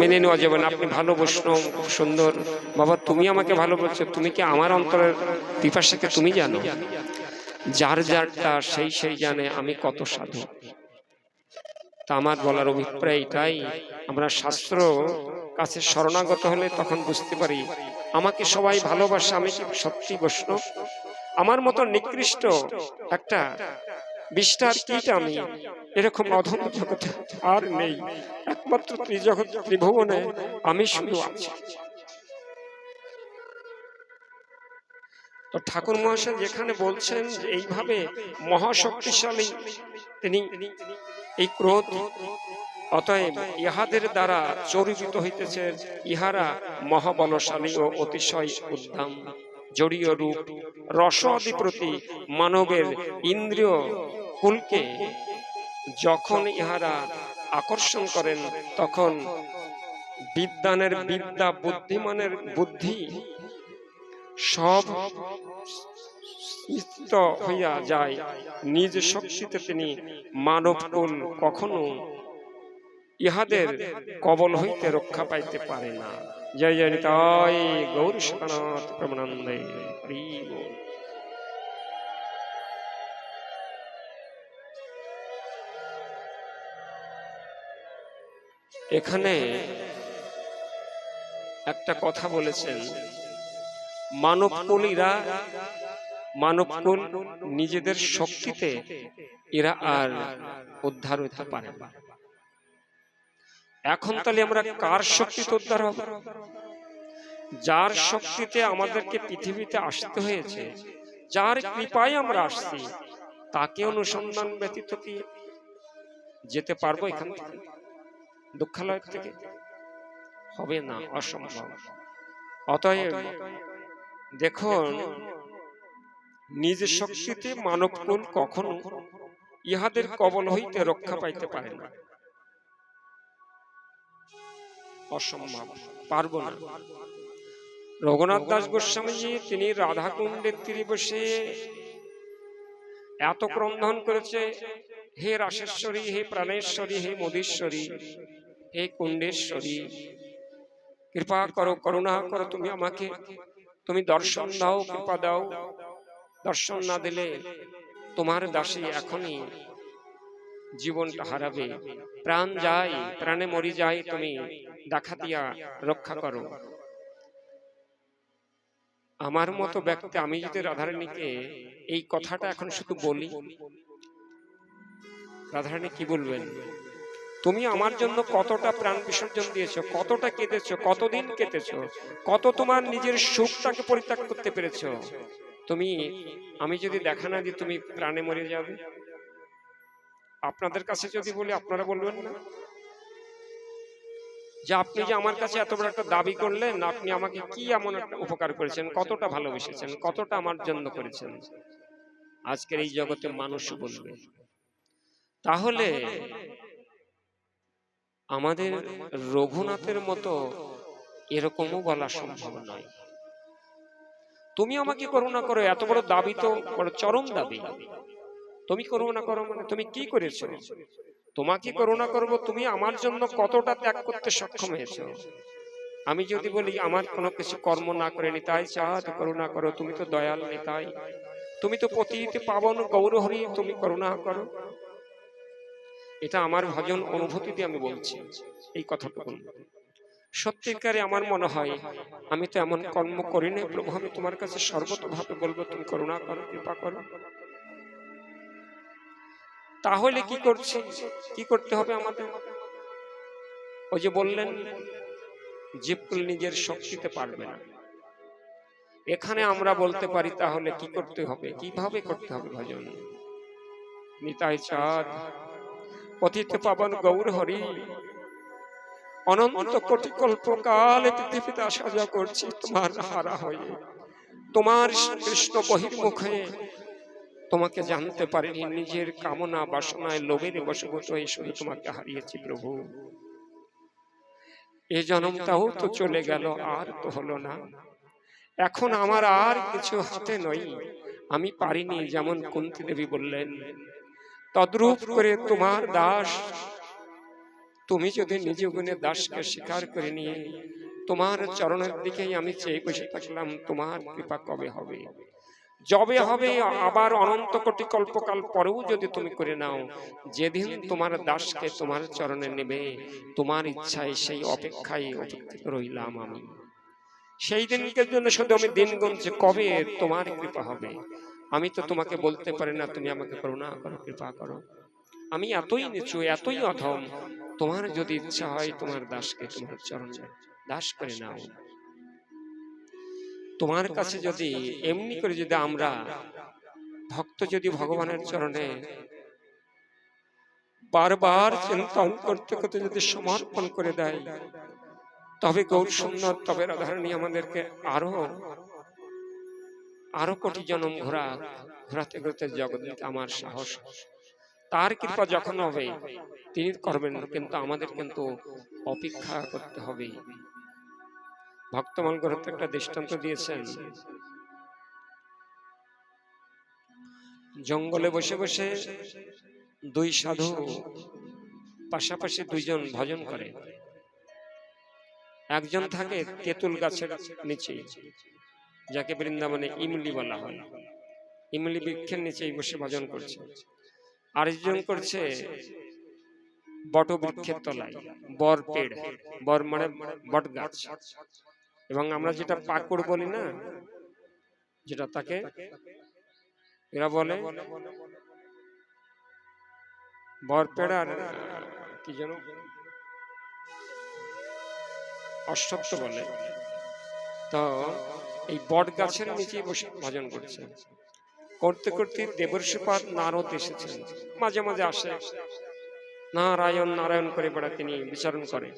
মেনে নেওয়া যাবে না। আপনি ভালো বৈষ্ণব, খুব সুন্দর, বাবা তুমি আমাকে ভালো বলছো, তুমি কি আমার অন্তরের পিপাসাকে তুমি জানো? যার যারটা সেই সেই জানে আমি কত সাধু। তা আমার বলার অভিপ্রায় এটাই, আমরা শাস্ত্র কাছে শরণাগত হলে তখন বুঝতে পারি আমাকে সবাই ভালোবাসে, আমি কি সত্যি বৈষ্ণব? আমার মতো নিকৃষ্ট একটা বিষ্টার কীট আমি, এরকম অধম জগতে আর নেই, একমাত্র ত্রিজগৎ ত্রিভুবনে আমি শুধু আছি। তো ঠাকুর মহাশয় যেখানে বলছেন যে এইভাবে মহাশক্তিশালী তিনি, এই ক্রোধ, অতএব ইহাদের দ্বারা চরিত হইতেছে, ইহারা মহাবলশালী ও অতিশয় উদ্দাম, জড়ীয় রূপ রস আদি প্রতি মানবের ইন্দ্রিয় কুলকে যখন ইহারা আকর্ষণ করেন, তখন বিদ্বানের বিদ্যা, বুদ্ধিমানের বুদ্ধি সব স্থিত হইয়া যায়। নিজ শক্তিতে তিনি মানবকুল কখনো ইহাদের কবল হইতে রক্ষা পাইতে পারে না। জয় জয় নিতাই গৌর সুখনাথ প্রেমানন্দে। এখানে একটা কথা বলেছেন, মানবকুল নিজেদের শক্তিতে এরা আর উদ্ধার হইতে পারে না। এখন তাহলে আমরা কার শক্তিতে উদ্ধার হব? যার শক্তিতে আমাদেরকে পৃথিবীতে আসতে হয়েছে, যার কৃপায় আমরা আসছি, তাকে অনুসন্ধান ব্যতীত কি যেতে পারবো এখান থেকে, দুঃখালয় থেকে? হবে না, অসম্ভব। অতএব দেখুন, নিজ শক্তিতে মানবকুল কখনো ইহাদের কবল হইতে রক্ষা পাইতে পারে না, অসম্ভব, পারবো না। রঘুনাথ দাস গোস্বামীজি তিনি রাধাকুণ্ডের তীরে বসে এত ক্রন্দন করেছে, হে রাসেশ্বরী, হে প্রাণেশ্বরী, হে মধীশ্বরী, হে কুণ্ডেশ্বরী, কৃপা করো, করুণা করো, তুমি আমাকে, তুমি দর্শন দাও, কৃপা দাও। দর্শন না দিলে তোমার দাসী এখনই জীবনটা হারাবে, প্রাণ যায়, প্রাণে মরি যায়, তুমি দেখা দিয়া রক্ষা করো। আমার মতো ব্যক্তি, আমি যদি রাধারানীকে এই কথাটা এখন শুধু বলি, রাধারানী কি বলবেন? তুমি আমার জন্য কতটা প্রাণ বিসর্জন দিয়েছো, কতটা কেঁদেছো, কতদিন কেঁদেছো, কত তোমার নিজের সুখটাকে পরিত্যাগ করতে পেরেছো। তুমি, আমি যদি দেখা না দিই তুমি প্রাণে মরে যাবে। আপনাদের কাছে যদি বলি আপনারা বলবেন না যে আপনি যে আমার কাছে এত বড় একটা দাবি করলেন, আপনি আমাকে কি এমন একটা উপকার করেছেন, কতটা ভালোবেসেছেন, কতটা আমার জন্য করেছেন? আজকের এই জগতে মানুষ বলবে। তাহলে আমাদের রঘুনাথের মতো এরকমও বলা সম্ভব নয়। তুমি আমাকে করুণা করো, এত বড় দাবি তো বড় চরম দাবি। তুমি করুণা করো মানে তুমি কি করেছো? তোমাকে করুণা করব, তুমি আমার জন্য কতটা ত্যাগ করতে সক্ষম হয়েছো। আমি যদি বলি আমার কোনো কিছু কর্ম না করে নিতাই চাঁদ করুণা করো, তুমি তো দয়াল নিতাই, তুমি তো পতিত পাবন গৌরহরি, তুমি করুণা করো। এটা আমার ভজন অনুভূতি দিয়ে আমি বলছি এই কথাটুকু। সত্যিকারে আমার মনে হয় আমি তো এমন কর্ম করি না প্রভু, আমি তোমার কাছে সর্বতভাবে বলবো তুমি করুণা করো, কৃপা করো। তাহলে কি করছি, কি করতে হবে আমাদের? ওই যে বললেন জীবকুল নিজের শক্তিতে পারবে না। এখানে আমরা বলতে পারি তাহলে কি করতে হবে, কিভাবে করতে হবে ভজন? নিতাই চাঁদ পতিত পাবন গৌর হরি, অনন্ত কোটি কল্পকাল পৃথিবীতে আসা যা করছি তোমার হারা হয়ে, তোমার কৃষ্ণ বহির্মুখে তোমাকে জানতে পারিনি, নিজের কামনা বাসনায় লোভের বশবর্তী হয়ে শুধু তোমাকে হারিয়েছি প্রভু। এই জন্মটাও তো চলে গেল, আর তো হলো না। এখন আমার আর কিছু হাতে নই, আমি পারিনি। যেমন কুন্তী দেবী বললেন, তদ্রূপ করে তোমার দাস তুমি যদি নিজ গুণে দাসকে স্বীকার করে নিয়ে তোমার চরণের দিকেই আমি চেয়ে বসে থাকলাম, তোমার কৃপা কবে হবে? যবে হবে আবার অনন্ত কোটি কল্পকাল পরেও যদি তুমি করে নাও, যেদিন তোমার দাসকে তোমার চরণে নেবে, তোমার ইচ্ছায় সেই অপেক্ষায় অপেক্ষিত রইলাম আমি। সেই দিনকে জন্য শুধু আমি দিন গুনছি, কবে তোমার কৃপা হবে। আমি তো তোমাকে বলতে পারি না তুমি আমাকে করুণা করো, কৃপা করো। আমি এতই নিচু, এতই অধম, তোমার যদি ইচ্ছা হয় তোমার দাসকে তোমার চরণে দাস করে নাও। তোমার কাছে যদি এমনি করে যদি আমরা ভক্ত যদি ভগবানের চরণে বারবার চিন্তন করতে করতে যদি সমর্পণ করে দেয়, তবে গৌর সুন্দর, তবে রাধারানী আমাদেরকে আরো কোটি জন্ম ঘোরাতে ঘুরতে জগৎ দিতে আমার সাহস। তার কৃপা যখন হবে তিনি করবেন, কিন্তু আমাদের কিন্তু অপেক্ষা করতে হবে। ভক্তমাল গ্রন্থ একটা দৃষ্টান্ত দিয়েছেন, জঙ্গলে বসে বসে দুই সাধু পাশাপাশি দুইজন ভজন করে। একজন থাকে তেঁতুল গাছের নিচে, যাকে বৃন্দাবনে ইমলি বলা হয়, ইমলি বৃক্ষের নিচেই বসে ভজন করছে। আরেকজন করছে বট বৃক্ষের তলায়, বর পেড়, বর মানে বট গাছ, এবং আমরা যেটা পাকুড় বলি না, যেটা তাকে এরা বলে বর পেড়, আর কি যেন অশ্বত্থ বলে। তো এই বট গাছের নিচে বসে ভজন করছে। করতে করতে দেবর্ষিপাদ নারদ এসেছেন, মাঝে মাঝে আসে, নারায়ণ নারায়ণ করে বেড়া তিনি বিচরণ করে।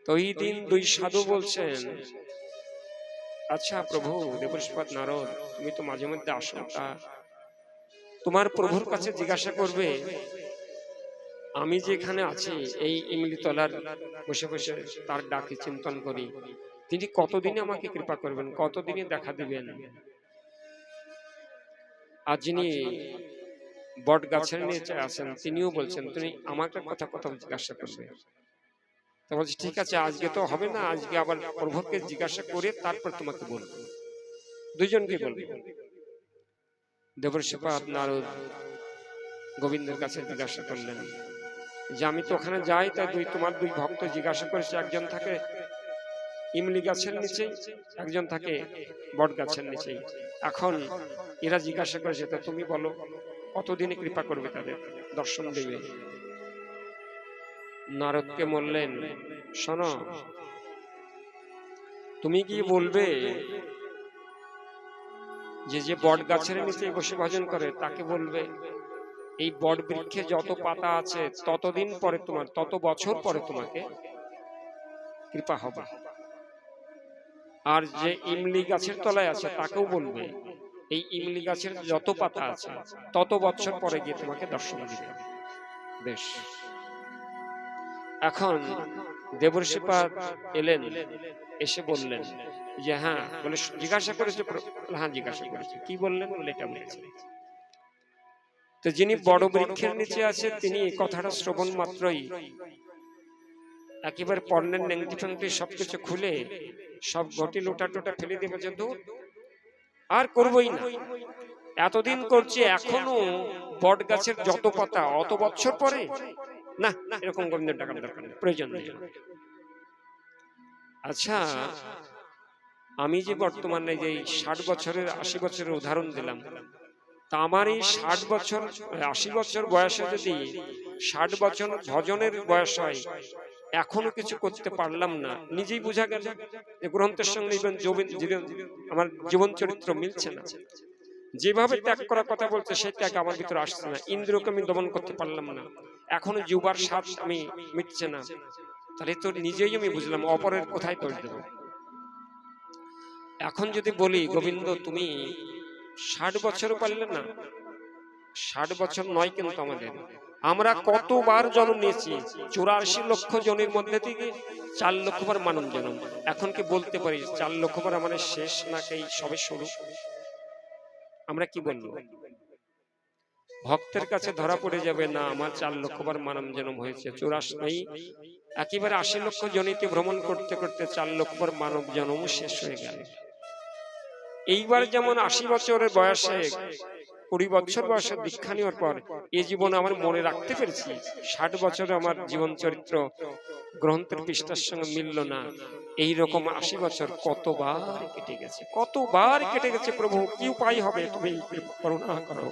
তো এই দিন দুই সাধু বলছেন, আচ্ছা প্রভু দেবর্ষিপাদ নারদ, তুমি তো মাঝে মধ্যে আসো, তা তোমার প্রভুর কাছে জিজ্ঞাসা করবে আমি যেখানে আছি এই ইমলি তলার বসে বসে তার ডাকে চিন্তন করি, তিনি কতদিনে আমাকে কৃপা করবেন, কতদিনে দেখা দিবেন। আর যিনি বট গাছের নিচে আছেন তিনিও বলছেন তুমি আমাকে কথা কথা জিজ্ঞাসা করবে। তো বলছি ঠিক আছে, আজকে তো হবে না, আজকে আবার প্রভুকে জিজ্ঞাসা করে তারপর তোমাকে বলবো। দুইজনকে বলবে। দেবর্ষিপাদ নারদ গোবিন্দের কাছে জিজ্ঞাসা করলেন যে আমি তো ওখানে যাই, তাই তোমার দুই ভক্ত জিজ্ঞাসা করেছে, একজন থাকে ইমলি গাছের নিচে, একজন থাকে বট গাছের নিচে। এখন এরা জিজ্ঞাসা করেছে, তা তুমি বলো কতদিনে কৃপা করবে, তাদের দর্শন দেবে। নারদকে বললেন, শোনো, তুমি কি বলবে যে যে বট গাছের নিচে বসে ভজন করে তাকে বলবে এই বট বৃক্ষে যত পাতা আছে ততদিন পরে তোমার, তত বছর পরে তোমাকে কৃপা হবে। আর যে ইমলি গাছের তলায় আছে তাকেও বলবে এই ইমলি গাছের যত পাতা আছে তত বছর পরে গিয়ে তোমাকে দর্শন দিবে। বেশ, এখন দেবর্ষিপাদ এলেন, এসে বললেন যে হ্যাঁ, বলে জিজ্ঞাসা করেছে, হ্যাঁ জিজ্ঞাসা করেছে, কি বললেন বলে এটা বলেছে। তো যিনি বড় বৃক্ষের নিচে আছে তিনি কথাটা শ্রবণ মাত্রই একেবারে পর্ণের নেংটি ফেংটি সবকিছু খুলে সব ঘটি লোটা টোটা ফেলে দেবে, যে দূর আর করবই না, এতদিন করছি এখনো বট গাছের যত পাতা অত বছর পরে না, এরকম গোবিন্দের টাকার দরকার নেই, প্রয়োজন নেই। আচ্ছা, আমি যে বর্তমানে যে 60 বছরের 80 বছরের উদাহরণ দিলাম, তা আমার এই 60 বছর 80 বছর বয়সে যদি 60 বছর ভজনের বয়স হয়, এখনো কিছু করতে পারলাম না, নিজেই বোঝা গেল যে গ্রন্থের সঙ্গে আমার জীবন চরিত্র মিলছে না। যেভাবে ত্যাগ করার কথা বলছে সেই ত্যাগ আমার ভিতরে আসছে না, ইন্দ্রিয়কে আমি দমন করতে পারলাম না, এখনো যুবার স্বাদ আমি মিটছে না। তাহলে তো নিজেই আমি বুঝলাম অপরের কোথায় দোষ দেব। এখন যদি বলি গোবিন্দ তুমি 60 বছর পারলে না, 60 বছর নয় কিন্তু আমরা কতবার জন্ম নিয়েছি, 84 লক্ষ জনের মধ্যে থেকে 4 লক্ষ বার মানব জন্ম। এখন কি বলতে পারি 4 লক্ষ বার আমাদের শেষ নাকি সবে শুরু? আমরা কি বলবো? ভক্তের কাছে ধরা পড়ে যাবে না আমার 4 লক্ষবার মানব জন্ম হয়েছে, 84 একেবারে 80 লক্ষ জনিতে ভ্রমণ করতে করতে 4 লক্ষবার মানব জন্ম শেষ হয়ে গেল। এইবার যেমন 80 বছরের বয়সে 20 বছর বয়সে দীক্ষা নেওয়ার পর এই জীবন আমার মনে রাখতে পেরেছি, 60 বছরে আমার জীবন চরিত্র গ্রন্থের পৃষ্ঠার সঙ্গে মিলল না। এইরকম 80 বছর কতবার কেটে গেছে, কতবার কেটে গেছে। প্রভু কি উপায় হবে, তুমি করুণা করো।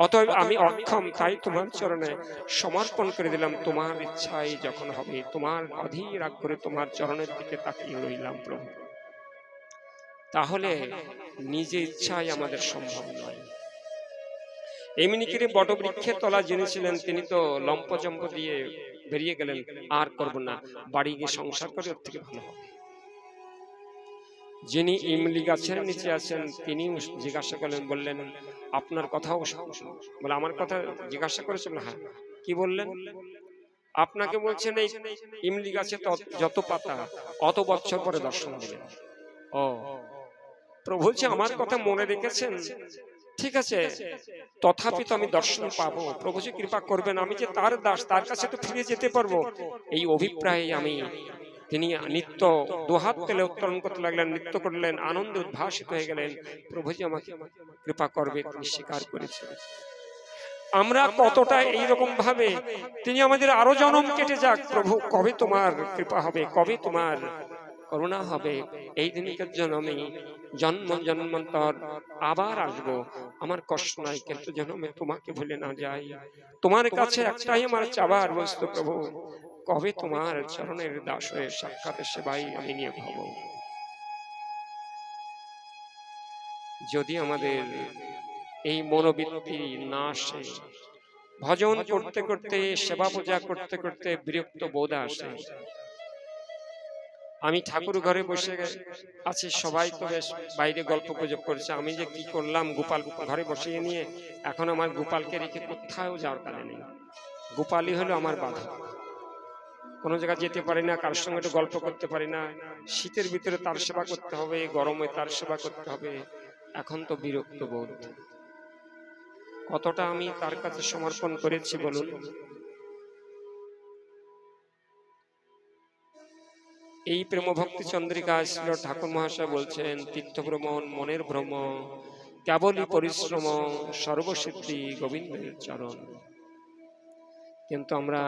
অতএব আমি অক্ষম, তাই তোমার চরণে সমর্পণ করে দিলাম। তোমার ইচ্ছাই যখন হবে, তোমার অধীর আগ্রহে তোমার চরণের দিকে তাকিয়ে রইলাম প্রভু। তাহলে নিজে ইচ্ছায় আমাদের সম্ভব নয়। এমনি করে বটবৃক্ষের তলা যিনি ছিলেন তিনি তো লম্পজম্প দিয়ে বেরিয়ে গেলেন, আর করব না, বাড়ি গিয়ে সংসার করে ওর থেকে ভালো হবে। যিনি ইমলি গাছের নিচে আছেন তিনি জিজ্ঞাসা করলেন, বললেন আপনার কথাও বলে আমার কথা জিজ্ঞাসা করেছেন, হ্যাঁ কি বললেন? আপনাকে বলছেন এই ইমলি গাছে যত পাতা অত বছর পরে দর্শন দিলেন। ও প্রভু বলছে আমার কথা মনে রেখেছেন, ঠিক আছে, তথাপি তো আমি দর্শন পাবো। প্রভুজি কৃপা করবেন, আমি যে তার দাস, তার কাছে তো ফিরে যেতে পারবো। এই অভিপ্রায়ে আমি, তিনি নিত্য দুহাত তেলে উত্তোলন করতে লাগলেন, নৃত্য করলেন, আনন্দে উদ্ভাসিত হয়ে গেলেন। প্রভুজি আমাকে কৃপা করবে, তিনি স্বীকার করেছেন। আমরা কতটা এইরকম ভাবে, তিনি আমাদের আরো জন্ম কেটে যাক, প্রভু কবে তোমার কৃপা হবে, কবে তোমার করুণা হবে, এই দিনকের জন্য আমি জন্ম জন্মান্তর আবার আসবো, আমার কষ্ট নাই, কিন্তু যেন আমি তোমাকে ভুলে না যাই। তোমার কাছে একটাই আমার চাবার বস্তু প্রভু, কবে তোমার চরণের দাস হয়ে সাক্ষাতের সেবাই আমি নিয়োগ হব। যদি আমাদের এই মনোবৃত্তি না আসে, ভজন করতে করতে সেবা পূজা করতে করতে বিরক্ত বোধ আসে। আমি ঠাকুর ঘরে বসে আছি, সবাই তো বেশ বাইরে গল্প গুজব করছে, আমি যে কি করলাম, গোপাল ঘরে বসিয়ে নিয়ে এখন আমার গোপালকে রেখে কোথাও যাওয়ার কালে নেই। গোপালই হলো আমার বাধা, কোনো জায়গায় যেতে পারি না, কারোর সঙ্গে একটু গল্প করতে পারি না। শীতের ভিতরে তার সেবা করতে হবে, গরমে তার সেবা করতে হবে, এখন তো বিরক্ত বোধ। কতটা আমি তার কাছে সমর্পণ করেছি বলুন? এই প্রেম ভক্তি চন্দ্রিকা ছিল, ঠাকুর মহাশয় বলছেন তীর্থ ভ্রমণ মনের ভ্রম, কেবলই পরিশ্রম, সর্বসিদ্ধি গোবিন্দের চরণ। কিন্তু আমরা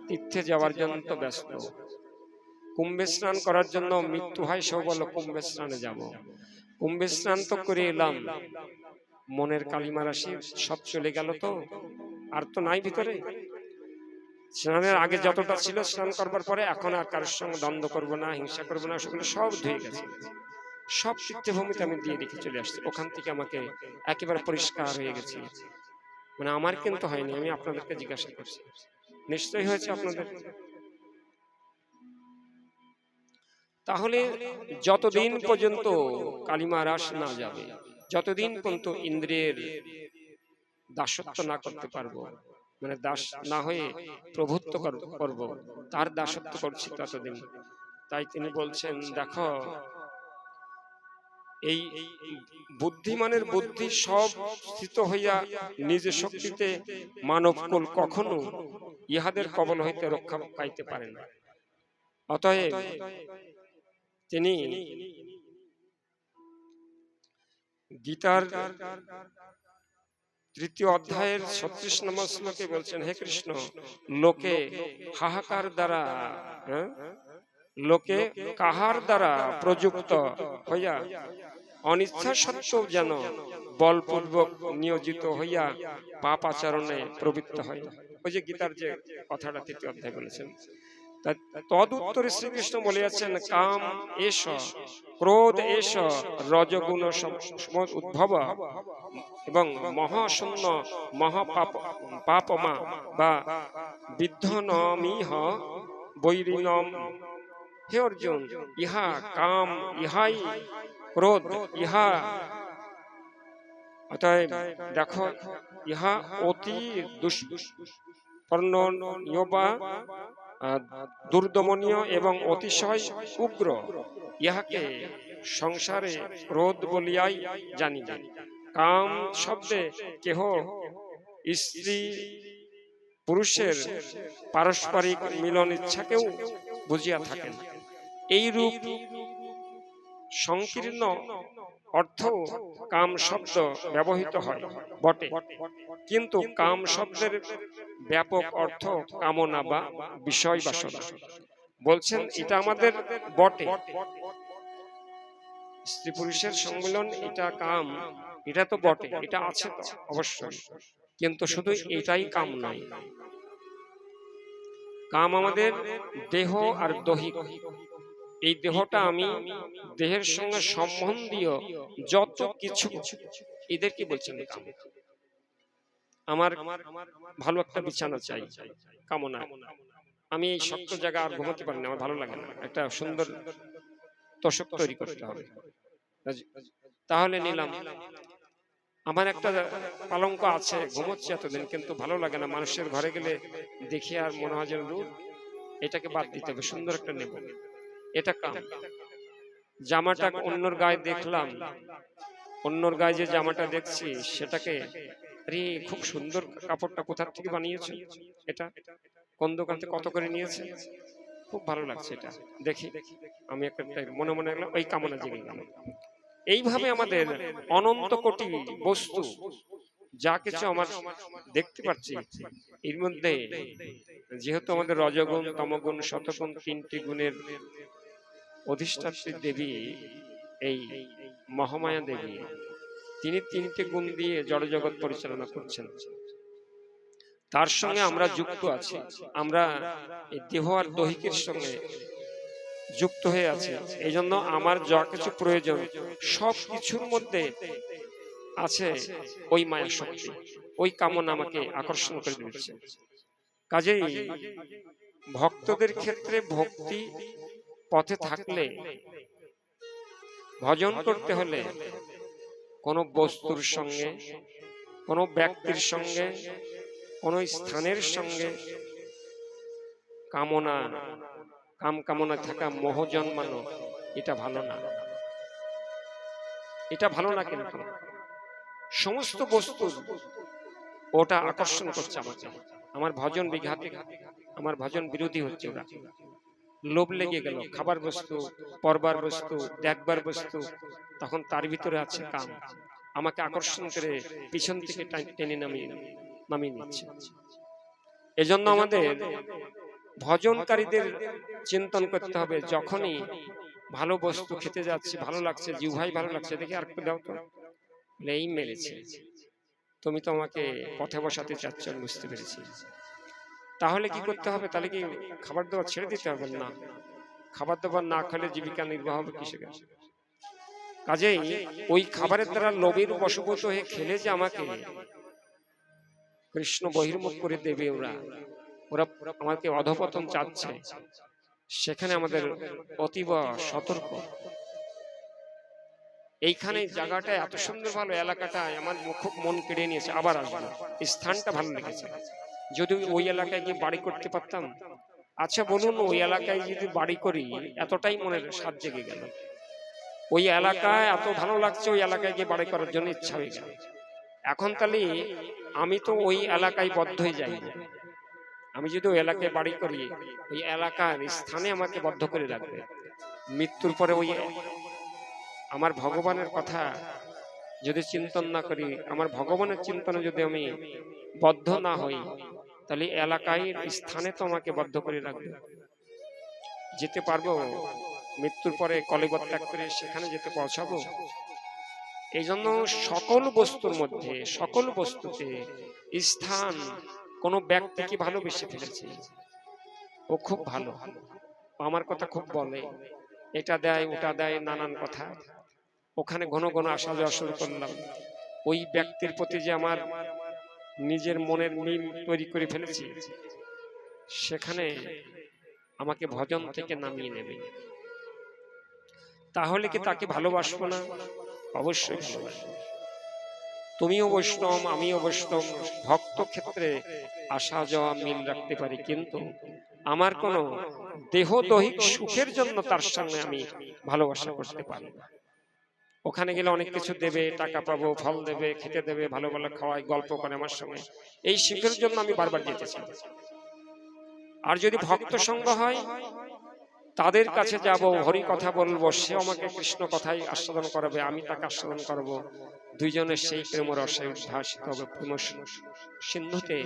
তীর্থে যাওয়ার জন্য তো ব্যস্ত, কুম্ভে স্নান করার জন্য মৃত্যু হয় সব বলো কুম্ভে স্নানে যাব, কুম্ভে স্নান তো করে এলাম, মনের কালিমা রাশি সব চলে গেল, তো আর তো নাই ভিতরে। স্নানের আগে যতটা ছিল স্নান করবার পরে এখন আর কারোর সঙ্গে দ্বন্দ্ব করবো না, হিংসা করবো না, সেগুলো সব ধুয়ে গেছে, সব তীর্থভূমিতে আমি দিয়ে রেখে চলে আসছি। ওখান থেকে আমাকে একেবারে পরিষ্কার হয়ে গেছি। মানে আমার কিন্তু হয়নি, আমি আপনাদেরকে জিজ্ঞাসা করছি, নিশ্চয়ই হয়েছে আপনাদের। তাহলে যতদিন পর্যন্ত কালিমা রাস না যাবে, যতদিন পর্যন্ত ইন্দ্রিয়ের দাসত্ব না করতে পারবো, মানে দাস না হয়ে প্রভুত্ব করব, তার দাসত্ব করছি ততদিন। তাই তিনি বলছেন দেখো, এই বুদ্ধিমানের বুদ্ধি সব স্থিত হইয়া নিজ শক্তিতে মানব কুল কখনো ইহাদের কবল হইতে রক্ষা পাইতে পারে না। অতএব তিনি গীতার 3য় অধ্যায়ের 36 নম্বর শ্লোকে বলছেন, হে কৃষ্ণ, লোকে হাহাকার দ্বারা, লোকে কাহার দ্বারা প্রযুক্ত হইয়া অনিচ্ছা সত্ত্বেও যেন বলপূর্বক নিয়োজিত হইয়া পাপ আচরণে প্রবৃত্ত হয়। ওই যে গীতার যে কথাটা 3য় অধ্যায় বলেছেন, তদ উত্তরে শ্রীকৃষ্ণ বলিয়াছেন, কাম এষ, ক্রোধ এষ, রজগুণ উদ্ভব এবং মহাশূন্য মহাপাপ পাপমা বা বিদ্ধনমিহ বৈরিণম। হে অর্জুন, ইহা কাম, ইহাই ক্রোধ, ইহা, অতএব দেখো, ইহা অতি দুষ্পর্ণনীয় বা দুর্দমনীয় এবং অতিশয় উগ্র, ইহাকে সংসারে ক্রোধ বলিয়াই জানি। কাম শব্দে কেহ স্ত্রী পুরুষের পারস্পরিক মিলন ইচ্ছাকেও বুঝিয়া থাকেন। এই রূপ সংকীর্ণ অর্থ কাম শব্দ ব্যবহৃত হয় বটে, কিন্তু কাম শব্দের ব্যাপক অর্থ কামনা বা বিষয় বাসনা। বলছেন এটা আমাদের বটে, স্ত্রী পুরুষের সম্মিলন এটা কাম, এটা তো বটে, এটা আছে তো অবশ্যই, কিন্তু শুধু এটাই কাম নয়। কাম আমাদের দেহ আর দৈহিক, এই দেহটা আমি দেহের সঙ্গে সম্বন্ধীয় যত কিছু, এদের কি বলছেন কাম। আমার ভালো একটা বিছানা চাই, কামনা। আমি এই শক্ত জায়গা আর ঘুমাতে পারি না, আমার ভালো লাগে না, একটা সুন্দর তোষক তৈরি করতে হবে, তাহলে নিলাম। আমার একটা পালঙ্ক আছে, ঘুমোচ্ছে এতদিন, কিন্তু ভালো লাগে না, মানুষের ঘরে গেলে দেখি আর মনে হয় যেন দূর, এটাকে বাদ দিতে হবে, সুন্দর একটা নেব, এটা কাম। জামাটা অন্যর গায়ে দেখলাম, অন্যর গায়ে যে জামাটা দেখছি সেটাকে, আরে খুব সুন্দর কাপড়টা, কোথা থেকে বানিয়েছে, এটা কোন দোকান থেকে কত করে নিয়েছে, খুব ভালো লাগছে, এটা দেখি আমি একটা মনে মনে ওই কামনা জেগে গেল। এইভাবে আমাদের অনন্ত কোটি বস্তু যা কিছু আমার দেখতে পাচ্ছি, এর মধ্যে যেহেতু আমাদের রজগুণ, তমগুণ, শতগুণ, তিনটি গুণের অধিষ্ঠাত্রী দেবী এই মহামায়া দেবী, তিনি তিনটে গুণ দিয়ে জড়জগৎ পরিচালনা করছেন। তার সঙ্গে আমরা যুক্ত আছি, আমরা এই দেহ আর দৈহিকের সঙ্গে যুক্ত হয়ে আছি। এই জন্য আমার যা কিছু প্রয়োজন সব কিছুর মধ্যে আছে ওই মায়া শক্তি, ওই কামনা আমাকে আকর্ষণ করে দিচ্ছে। কাজেই ভক্তদের ক্ষেত্রে ভক্তি পথে থাকলে, ভজন করতে হলে কোনো বস্তুর সঙ্গে, কোনো ব্যক্তির সঙ্গে, কোনো স্থানের সঙ্গে কামনা, কামনা থাকা, মোহ জন্মানো, এটা ভালো না, এটা ভালো না। কিন্তু সমস্ত বস্তু ওটা আকর্ষণ করছে আমাকে, আমার ভজন বিঘাতে, আমার ভজন বিরোধী হচ্ছে ওরা। লোভ লেগে গেল, খাবার বস্তু, পরবার বস্তু, দেখবার বস্তু, তখন তার ভিতরে আছে কাম, আমাকে আকর্ষণ করে পিছন থেকে টেনে নামিয়ে নিচ্ছে। এজন্য আমাদের ভজনকারীদের চিন্তন করতে হবে, যখনই ভালো বস্তু খেতে যাচ্ছি, ভালো লাগছে, জিহ্বাই ভালো লাগছে, দেখি আর একটু দাও তো, এই মেরেছে, তুমি তো আমাকে পথে বসাতে চাচ্ছ, বুঝতে পেরেছি। তাহলে কি করতে হবে? তাহলে কি খাবার দাবার ছেড়ে দিতে হবে? না, খাবার দাবার না খেলে জীবিকা নির্বাহ হবে কিসে? কাজেই ওই খাবারের দ্বারা লোভের বশবর্তী হয়ে খেলে যে আমাকে কৃষ্ণ বহির্মুখ করে দেবে, ওরা ওরা আমাকে অধঃপতন চাচ্ছে, সেখানে আমাদের অতীব সতর্ক। এইখানে জায়গাটা এত সুন্দর, ভালো এলাকাটা আমার খুব মন কেড়ে নিয়েছে, আবার আসবো, স্থানটা ভালো লেগেছে। যদি ওই এলাকায় গিয়ে বাড়ি করতে পারতাম, আচ্ছা বলুন, ওই এলাকায় যদি বাড়ি করি, এতটাই মনের স্বাদ জেগে গেল, ওই এলাকায় এত ভালো লাগছে, ওই এলাকায় গিয়ে বাড়ি করার জন্য ইচ্ছা হয়ে গেল। এখন তাহলে আমি তো ওই এলাকায় বদ্ধ হয়ে যাই, আমি যদি ওই এলাকায় বাড়ি করি, ওই এলাকার স্থানে আমাকে বদ্ধ করে রাখবে। মৃত্যুর পরে ওই আমার ভগবানের কথা যদি চিন্তন না করি, আমার ভগবানের চিন্তনে যদি আমি বদ্ধ না হই, তাহলে এলাকায় স্থানে তো আমাকে বদ্ধ করে রাখবে। যেতে পারবো মৃত্যুর পরে কলেবর ত্যাগ করে সেখানে যেতে পৌঁছাবো? এই জন্য সকল বস্তুর মধ্যে, সকল বস্তুতে স্থান, কোন ব্যক্তিকে ভালোবেসে ফেলেছে, ও খুব ভালো, আমার কথা খুব বলে, এটা দেয় ওটা দেয়, নানান কথা, ওখানে ঘন ঘন আসা যাওয়া শুরু করলাম। ওই ব্যক্তির প্রতি যে আমার নিজের মনের মিল তৈরি করে ফেলেছি, সেখানে আমাকে ভজন থেকে নামিয়ে নেবে। তাহলে কি তাকে ভালোবাসবো না? অবশ্যই ভালোবাসবো। তুমিও বৈষ্ণব, আমিও বৈষ্ণব, ভক্ত ক্ষেত্রে আসা যাওয়া মিল রাখতে পারি, কিন্তু আমার কোনো দেহ দৈহিক সুখের জন্য তার সঙ্গে আমি ভালোবাসা করতে পারি না। ওখানে গেলে অনেক কিছু দেবে, টাকা পাবো, ফল দেবে, খেতে দেবে, ভালো ভালো খাওয়াই, গল্প করে আমার সঙ্গে, এই সুখের জন্য আমি বারবার যেতে চাই। আর যদি ভক্ত সঙ্গ হয়, তাদের কাছে যাব, হরি কথা বলবো, সে আমাকে কৃষ্ণ কথাই আস্বাদন করাবে, আমি তাকে আস্বাদন করব, দুইজনের সেই প্রেম রসে উদ্ভাসিত হবে, প্রেম সিন্ধুতে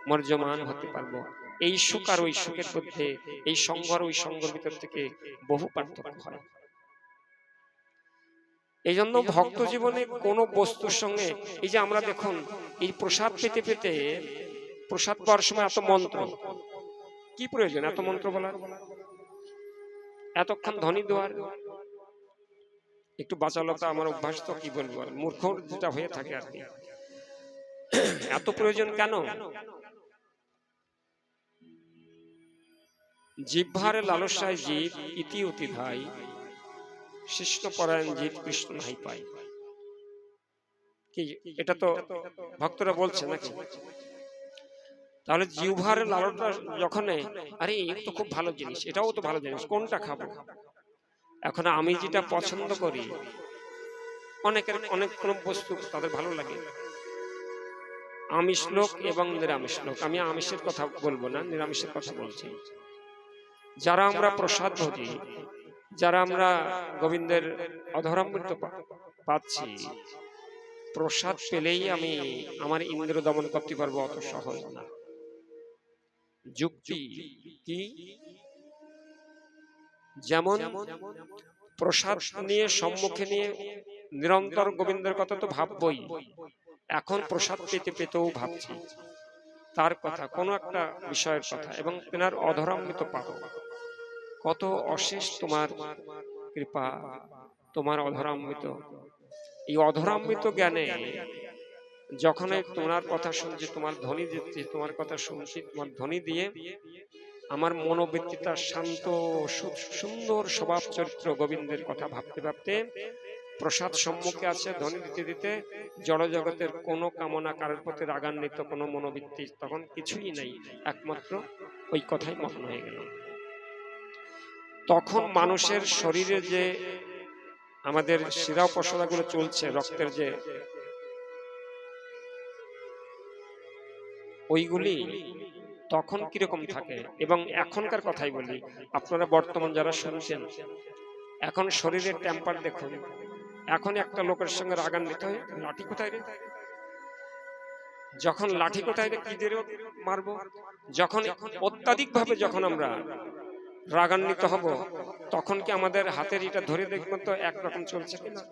মর্যমান হতে পারবো। এই সুখ আর ওই সুখের মধ্যে, এই সঙ্গ আর ওই সঙ্গের ভিতর থেকে বহু পার্থক্য হয়। এই জন্য ভক্ত জীবনে কোনো বস্তুর সঙ্গে, এই যে আমরা দেখুন এই প্রসাদ পেতে পেতে, প্রসাদ পাওয়ার সময় এত মন্ত্র, কি প্রয়োজন এত মন্ত্র বলার, এতক্ষণ ধ্বনি দেওয়ার, একটু বাচালতা আমার অভ্যাস, তো কি বলবো, মূর্খ যেটা হয়ে থাকে আর কি, এত প্রয়োজন কেন? জিহ্বার লালসায় জীব ইতি অতি ধাই, শিষ্ট পরায়ণ জীব কৃষ্ণ নাই পাই। কি এটা তো ভক্তরা বলছে নাকি? তাহলে জিহ্বার লালসা যখন, আরে এই তো খুব ভালো জিনিস, এটাও তো ভালো জিনিস, কোনটা খাবো? এখন আমি যেটা পছন্দ করি, অনেকের অনেক কোন বস্তু তাদের ভালো লাগে, আমিষ লোক এবং নিরামিষ লোক, আমি আমিষের কথা বলবো না, নিরামিষের কথা বলছি। যারা আমরা প্রসাদ ভোজি, যারা আমরা গোবিন্দের অধরামৃত পাচ্ছি, প্রসাদ পেলেই আমি আমার ইন্দ্র দমন করতে পারবো, অত সহজ না। যুক্তি কি? যেমন প্রসাদ নিয়ে সম্মুখে নিয়ে নিরন্তর গোবিন্দের কথা তো ভাববই, এখন প্রসাদ পেতে পেতেও ভাবছি তার কথা, কোনো একটা বিষয়ের কথা, এবং তেনার অধরামৃত পাবো। কত অশেষ তোমার কৃপা, তোমার অধরামৃত। এই অধরামৃত জ্ঞানে যখন তোমার কথা শুনছি, তোমার ধ্বনি দিচ্ছি, তোমার কথা শুনছি, তোমার ধ্বনি দিয়ে আমার মনোবৃত্তিটা শান্ত, সুন্দর স্বভাব চরিত্র গোবিন্দের কথা ভাবতে ভাবতে, প্রসাদ সম্মুখে আছে, ধ্বনি দিতে দিতে জড় জগতের কোনো কামনা, কারোর প্রতি রাগান্বিত কোনো মনোবৃত্তি তখন কিছুই নেই, একমাত্র ওই কথাই মগ্ন হয়ে গেল। তখন মানুষের শরীরে যে আমাদের শিরা উপশিরাগুলো চলছে, রক্তের যে ওইগুলি তখন কিরকম থাকে। এবং এখনকার কথাই বলি, আপনারা বর্তমান যারা শুনছেন, এখন শরীরের টেম্পার দেখুন। এখন একটা লোকের সঙ্গে রাগান্বিত হয়ে, লাঠি কোথায় রে, যখন লাঠি কোথায় রে, কি দিয়ে মারবো, যখন অত্যাধিক ভাবে যখন আমরা রাগান্বিত হব, তখন কি আমাদের হাতের এটা ধরে দেখবেন তো একরকম চলছে কিনা?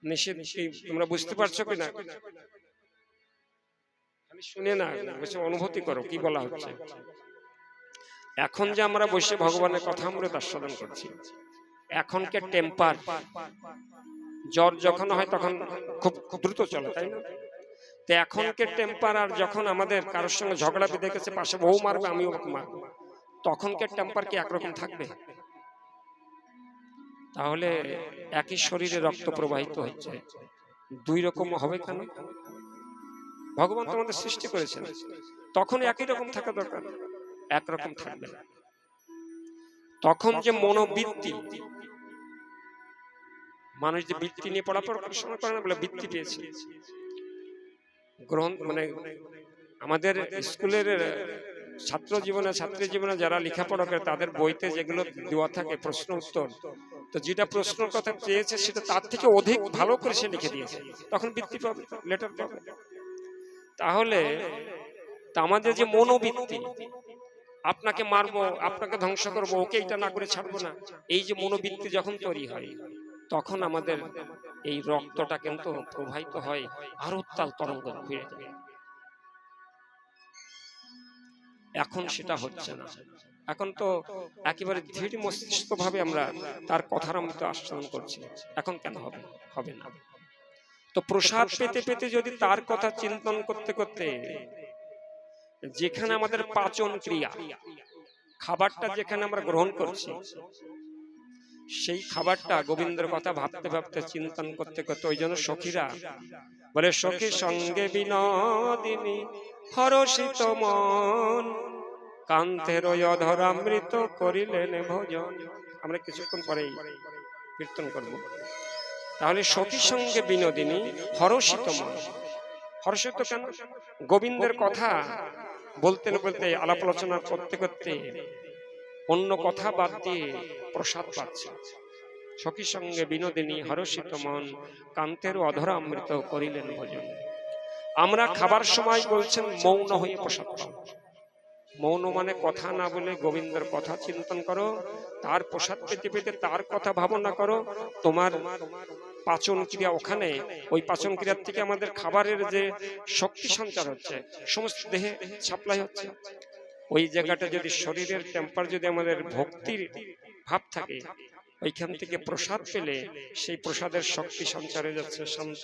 নিষেধ তোমরা বুঝতে পারছো কিনা? শুনে না, অনুভূতি করো কি বলা হচ্ছে। এখন যে আমরা বসে ভগবানের কথা আমরা আস্বাদন করছি, এখনকার টেম্পার, জ্বর যখন হয় তখন খুব দ্রুত চলে, তাই না? তো এখনকার টেম্পার, আর যখন আমাদের কারোর সঙ্গে ঝগড়া বেঁধে গেছে, পাশে বউ মারবে, আমিও মারবো, তখনকার টেম্পার কি একরকম থাকবে? তাহলে একই শরীরে রক্ত প্রবাহিত হচ্ছে, দুই রকম হবে কেন? ভগবান তোমাদের সৃষ্টি করেছেন, তখন একই রকম থাকা দরকার, একরকম থাকবে না। তখন যে মনোবৃত্তি, মানুষ যে বৃত্তি নিয়ে পড়াশোনা করে না, বলে বৃত্তি পেয়েছে, গ্রহণ মানে আমাদের স্কুলের ছাত্র জীবনে, ছাত্রী জীবনে যারা লেখাপড়া করে, তাদের বইতে যেগুলো দেওয়া থাকে প্রশ্ন উত্তর, তো যেটা প্রশ্নের কথা চেয়েছে সেটা তার থেকে অধিক ভালো করে সে লিখে দিয়েছে, তখন বৃত্তি পাবে, লেটার পাবে। তাহলে আমাদের যে মনোবৃত্তি, আপনাকে মারবো, আপনাকে ধ্বংস করবো, ওকে এটা না করে ছাড়বো না, এই যে মনোবৃত্তি যখন তৈরি হয়, তখন আমাদের এই রক্তটা কিন্তু প্রবাহিত হয় আরো উত্তাল তরঙ্গ ফিরে যায়। এখন সেটা হচ্ছে না, এখন তো একেবারে ধীর মস্তিষ্ক ভাবে আমরা তার কথার মতো আস্বাদন করছি, এখন কেন হবে? হবে না। তো প্রসাদ পেতে পেতে যদি তার কথা চিন্তন করতে করতে, যেখানে আমাদের পাচন ক্রিয়া, খাবারটা যেখানে আমরা গ্রহণ করছি, সেই খাবারটা গোবিন্দের কথা ভাবতে ভাবতে চিন্তন করতে করতে, ওই জন্য সখীরা বলে, সখী সঙ্গে বিনোদিনী হরষিত মন, কান্তের অধরামৃত করিলেন ভোজন। আমরা কিছুক্ষণ পরেই কীর্তন করব। তাহলে সখী সঙ্গে বিনোদিনী হরষিত মন। হর্ষিত কেন? গোবিন্দের কথা বলতে বলতে, আলাপ আলোচনা করতে করতে অন্য কথা বাদ দিয়ে প্রসাদ পাচ্ছে। সখী সঙ্গে বিনোদিনী হরষিত মন, কান্তের অধরা অমৃত করিলেন ভোজন। আমরা খাবার সময় বলছেন মৌন হয়ে প্রসাদ পাও। মৌন মানে কথা না বলে গোবিন্দের কথা চিন্তন করো, তার প্রসাদ পেতে পেতে তার কথা ভাবনা করো। তোমার পাচন ক্রিয়া, ওখানে ওই পাচন ক্রিয়ার থেকে আমাদের খাবারের যে শক্তি সঞ্চার হচ্ছে, সমস্ত দেহে সাপ্লাই হচ্ছে। ওই জায়গাটা যদি শরীরের টেম্পার যদি আমাদের ভক্তির ভাব থাকে, ওইখান থেকে প্রসাদ পেলে সেই প্রসাদের শক্তি সঞ্চার হয়ে যাচ্ছে শান্ত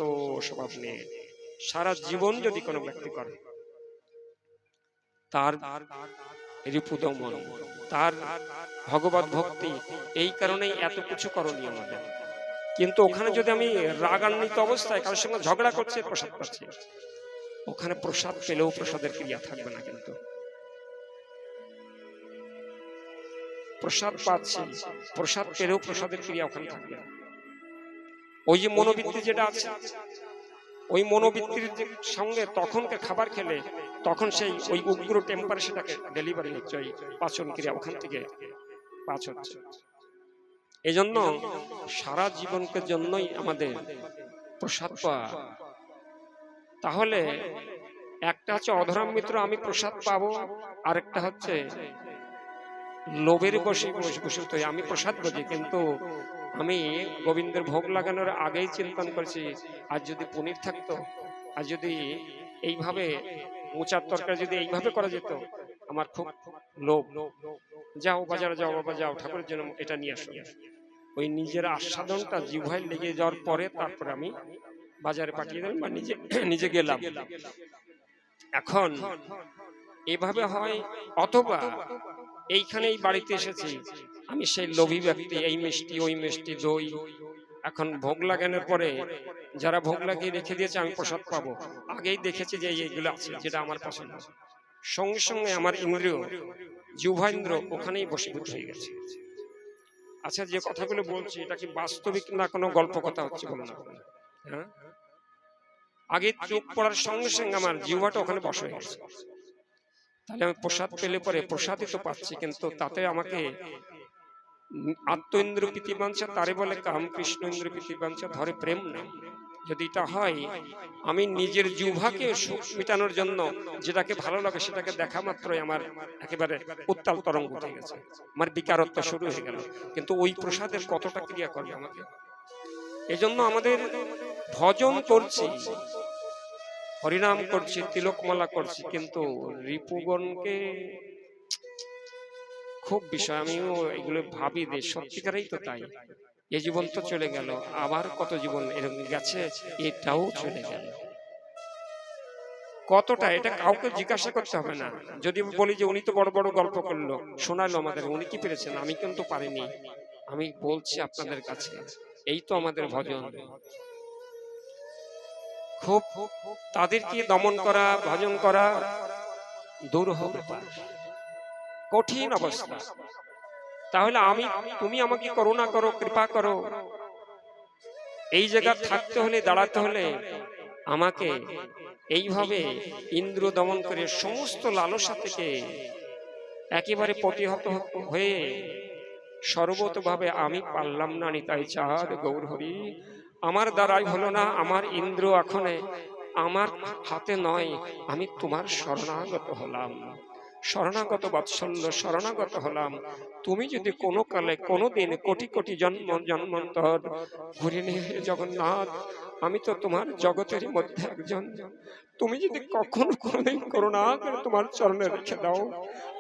স্বভাব নিয়ে। সারা জীবন যদি কোনো ব্যক্তি করে, তার রিপুদমন, তার ভগবত ভক্তি, এই কারণেই এত কিছু করণীয় আমাদের। কিন্তু ওখানে যদি আমি রাগান্বিত অবস্থায় কারোর সঙ্গে ঝগড়া করছি, প্রসাদ পাচ্ছি, ওখানে প্রসাদ পেলেও প্রসাদের ক্রিয়া থাকবে না। কিন্তু প্রসাদ পাচ্ছি, প্রসাদ পেলেও প্রসাদের ক্রিয়া ওখানে থাকবে না। ওই যে মনোবৃত্তি যেটা আছে, ওই মনোবৃত্তির সঙ্গে তখনকে খাবার খেলে তখন সেই ওই উগ্র টেম্পারে সেটাকে ডেলিভারি হচ্ছে, ওই পাচন ক্রিয়া ওখান থেকে পাচ হচ্ছে। এই জন্য সারা জীবনকে জন্যই আমাদের প্রসাদ পাওয়া। তাহলে একটা হচ্ছে অধরামৃত আমি প্রসাদ পাবো, আরেকটা হচ্ছে লোভের বসে বসে আমি প্রসাদ বুঝি, কিন্তু আমি গোবিন্দের ভোগ লাগানোর আগেই চিন্তন করছি, আর যদি পনির থাকতো, আর যদি এইভাবে মোচার তরকারি যদি এইভাবে করা যেত, আমার খুব লোভ। যাও বাজারে যাও, বাবা যাও, ঠাকুরের জন্য এটা নিয়ে আসো। ওই নিজের আস্বাদনটা জিহ্বায় লেগে যাওয়ার পরে তারপরে আমি বাজারে পাঠিয়ে দিলাম বা নিজে নিজে গেলাম। এখন এভাবে হয়। অথবা এইখানেই বাড়িতে এসেছি, আমি সেই লোভী ব্যক্তি, এই মিষ্টি ওই মিষ্টি দই, এখন ভোগ লাগানোর পরে যারা ভোগ লাগিয়ে রেখে দিয়েছে আমি প্রসাদ পাবো, আগেই দেখেছি যে এইগুলো আছে যেটা আমার পছন্দ, সঙ্গে সঙ্গে আমার ইন্দ্রিয় জিহ্বেন্দ্র ওখানেই বশীভূত হয়ে গেছে। আচ্ছা, যে কথাগুলো বলছি এটা কি বাস্তবিক না কোনো গল্প কথা হচ্ছে বলো না? হ্যাঁ, আগে চোখ পড়ার সঙ্গে সঙ্গে আমার জিহ্বাটা ওখানে বশ হয়ে গেছে। তাহলে আমি প্রসাদ পেলে পরে প্রসাদই তো পাচ্ছি, কিন্তু তাতে আমাকে আত্ম ইন্দ্র প্রীতিবাঞ্ছা, তারে বলে কাম, কৃষ্ণ ইন্দ্র প্রীতিবাঞ্ছা, ধরে প্রেম না। যদি এটা হয়, আমি নিজের জিহ্বাকে সুখ মেটানোর জন্য যেটাকে ভালো লাগে সেটাকে দেখা মাত্রই আমার একেবারে উত্তাল তরঙ্গ উঠে গেছে, আমার বিকারত্ব শুরু হয়ে গেল। কিন্তু ওই প্রসাদের কতটা ক্রিয়া করবে আমাকে। এজন্য আমাদের ভজন করছি, হরিনাম করছি, তিলকমালা করছি, কিন্তু রিপুগণকে খুব বিষয়, আমিও এগুলো ভাবি যে সত্যিকারেই তো তাই। এ জীবন তো চলে গেল, আবার কত জীবন এরকম গেছে, এটাও চলে গেল। কতটা এটা কাউকে জিজ্ঞাসা করতে হবে না। যদি বলি যে উনি তো বড় বড় গল্প করলো, শোনালো আমাদের, উনি কি পেরেছেন, আমি কিন্তু পারিনি। আমি বলছি আপনাদের কাছে, এই তো আমাদের ভজন। খুব তাদেরকে দমন করা, ভজন করা দুরূহ ব্যাপার, কঠিন অবস্থা। তাহলে আমি, তুমি আমাকে করুণা করো, কৃপা করো। এই জায়গা থাকতে হলে, দাঁড়াতে হলে আমাকে এইভাবে ইন্দ্র দমন করে সমস্ত লালসা থেকে একেবারে প্রতিহত হয়ে সর্বতভাবে আমি পারলাম না, নিতাই চাঁদ গৌর হরি, আমার দ্বারাই হলো না, আমার ইন্দ্র এখন আমার হাতে নয়, আমি তোমার শরণাগত হলাম, শরণাগত বাৎসল্য শরণাগত হলাম। তুমি যদি কোনো কালে কোনো দিন কোটি কোটি জন্ম জন্মান্তর ঘুরে নিয়ে জগন্নাথ, আমি তো তোমার জগতের মধ্যে একজন, তুমি যদি কখনো কোনোদিন করুণা করে তোমার চরণে রেখে দাও,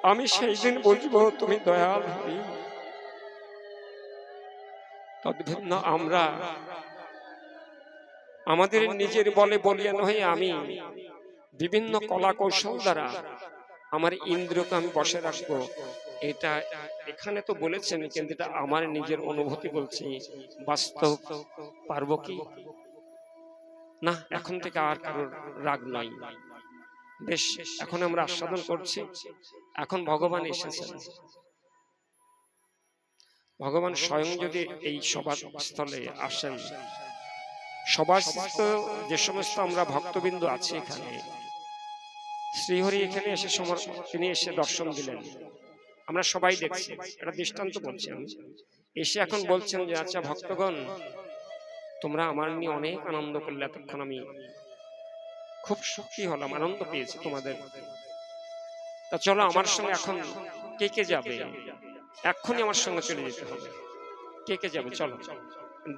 আমি সেই দিন বুঝবো তুমি দয়াল হরি। তদ্ভিন্ন আমরা আমাদের নিজের বলে বলিয়ান হয়ে আমি বিভিন্ন কলা কৌশল দ্বারা আমার ইন্দ্রকে আমি বসে রাখবো, এটা এখানে তো বলেছেন, কিন্তু এটা আমার নিজের অনুভূতি বলছি। বাস্তব পারবো কি না? এখন থেকে আর কারোর রাগ নাই, বেশ এখন আমরা আস্বাদন করছি। এখন ভগবান এসেছেন, ভগবান স্বয়ং যদি এই সভাস্থলে আসেন, সভাস্থ যে সমস্ত আমরা ভক্তবিন্দু আছি এখানে, শ্রীহরি এখানে এসে তিনি এসে দর্শন দিলেন, আমরা সবাই দেখছি, এটা দৃষ্টান্ত বলছি আমি। এসে এখন বলছেন যে আচ্ছা ভক্তগণ, তোমরা আমার নিয়ে অনেক আনন্দ করলে, এতক্ষণ আমি খুব সুখী হলাম, আনন্দ পেয়েছি তোমাদের, তা চলো আমার সঙ্গে এখন কে কে যাবে, এক্ষুনি আমার সঙ্গে চলে যেতে হবে, কে কে যাবে চলো,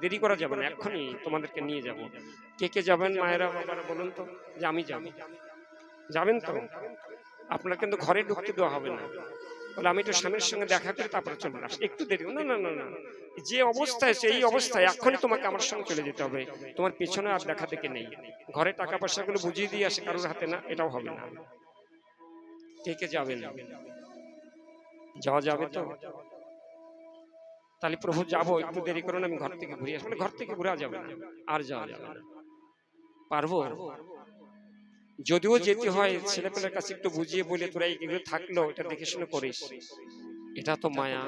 দেরি করা যাবে না, এক্ষুনি তোমাদেরকে নিয়ে যাব। কে কে যাবেন মায়েরা বাবারা বলুন তো, যে আমি যাব, যাবেন তো? আপনার কিন্তু ঘরে ঢুকতে দেওয়া হবে না, বলে আমি একটু স্বামীর সঙ্গে দেখা করে তারপরে চলে আসি, একটু দেরি, না না না না, যে অবস্থায় এই অবস্থায় এক্ষুনি তোমাকে আমার সঙ্গে চলে যেতে হবে, তোমার পিছনে আর দেখা দেখে নেই, ঘরে টাকা পয়সাগুলো বুঝিয়ে দিয়ে আসে কারোর হাতে, না এটাও হবে না। কে কে যাবেন? যাওয়া যাবে তো? তাহলে প্রভু যাবো, একটু দেরি করুন, আমি ঘর থেকে ঘুরে আসবো। ঘর থেকে ঘুরে যাবে না, আর যাওয়া যাবে না। পারবো? যদিও যেতে হয় ছেলেপেলের কাছে একটু বুঝিয়ে বলে, তোরা এগুলো থাকলো এটা দেখে শুনে করিস, এটা তো মায়া।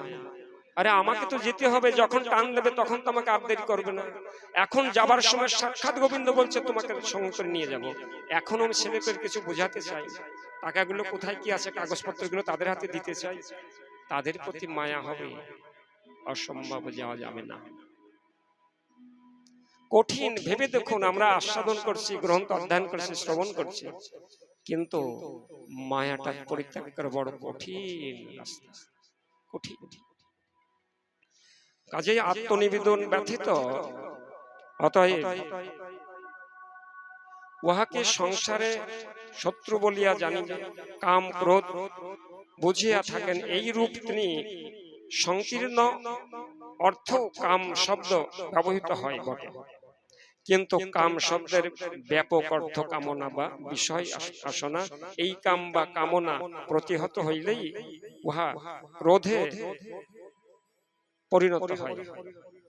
আরে আমাকে তো যেতে হবে, যখন টান দেবে তখন তো আমাকে আর দেরি করবে না। এখন যাবার সময় সাক্ষাৎ গোবিন্দ বলছে তোমাকে সঙ্গে করে নিয়ে যাব, এখন আমি ছেলেপেলের কিছু বোঝাতে চাই, টাকাগুলো কোথায় কি আছে, কাগজপত্রগুলো তাদের হাতে দিতে চাই, তাদের প্রতি মায়া হবে, অসম্ভব, যাওয়া যাবে না। কঠিন ভেবে দেখুন, আমরা আস্বাদন করছি, গ্রন্থ অধ্যয়ন করছি, শ্রবণ করছি, কিন্তু মায়াটা পরিত্যাগ করা বড় কঠিন রাস্তা, কঠিন। কাজেই আত্মনিবেদন ব্যথিত, অতএব উহাকে সংসারে শত্রু বলিয়া জানিবে, কাম ক্রোধ বুঝিয়া থাকেন, এই রূপ তিনি সংকীর্ণ অর্থ কাম শব্দ ব্যবহৃত হয় বটে, কিন্তু কাম শব্দের ব্যাপক অর্থ কামনা বা বিষয় আসনা, এই কাম বা কামনা প্রতিহত হইলেই উহা ক্রোধে পরিণত হয়।